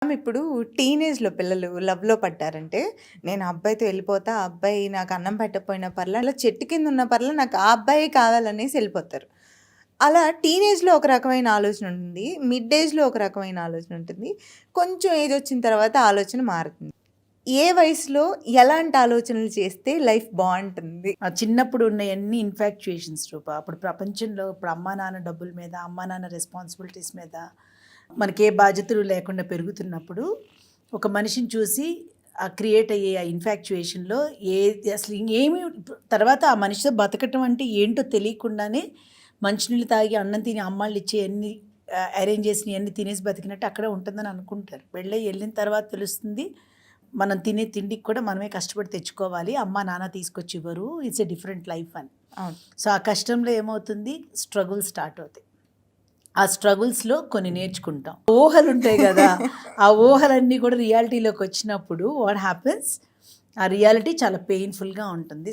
ఇప్పుడు టీనేజ్‌లో పిల్లలు లవ్‌లో పడ్డారంటే, నేను ఆ అబ్బాయితో ఎళ్ళిపోతా, ఆ అబ్బాయి నాకు అన్నం పెట్టకపోయినా పర్లే, అలా చెట్టు కింద ఉన్న పర్లే నాకు ఆ అబ్బాయే కావాలనేసి ఎళ్ళిపోతారు. అలా టీనేజ్‌లో ఒక రకమైన ఆలోచన ఉంటుంది. మిడ్ ఏజ్‌లో ఒక రకమైన ఆలోచన ఉంటుంది. కొంచెం ఏజ్ వచ్చిన తర్వాత ఆలోచన మారుతుంది. ఏ వయసులో ఎలాంటి ఆలోచనలు చేస్తే లైఫ్ బావుంటుంది? ఆ చిన్నప్పుడు ఉన్నయన్నీ ఇన్‌ఫాక్చుయేషన్స్ రూప. అప్పుడు ప్రపంచంలో ఇప్పుడు అమ్మా, నాన్న డబ్బుల మీద, అమ్మా, నాన్న రెస్పాన్సిబిలిటీస్ మీద, మనకే బాధ్యతలు లేకుండా పెరుగుతున్నప్పుడు, ఒక మనిషిని చూసి క్రియేట్ అయ్యే ఆ ఇన్‌ఫాక్చుయేషన్‌లో ఏది అసలు ఇంకేమి తర్వాత ఆ మనిషితో బతకటం అంటే ఏంటో తెలియకుండానే మంచినీళ్ళు తాగి, అన్నం తిని అమ్మాళ్ళిచ్చేయన్నీ అరేంజ్ చేసినయన్నీ తినేసి బతికినట్టు అక్కడే ఉంటుందని అనుకుంటారు. వెళ్ళిన తర్వాత తెలుస్తుంది మనం తినే తిండికి కూడా మనమే కష్టపడి తెచ్చుకోవాలి. అమ్మ, నాన్న తీసుకొచ్చి ఇవ్వరు. ఇట్స్ ఎ డిఫరెంట్ లైఫ్ అని. అవును. సో, ఆ కష్టంలో ఏమవుతుంది స్ట్రగుల్ స్టార్ట్ అవుతాయి. ఆ స్ట్రగుల్స్‌లో కొన్ని నేర్చుకుంటాం. ఊహలుంటాయి గదా! ఆ ఊహలన్నీ కూడా రియాలిటీలోకొచ్చినప్పుడు వాట్ హ్యాపెన్స్ ఆ రియాలిటీ చాలా పెయిన్‌ఫుల్‌గా ఉంటుంది.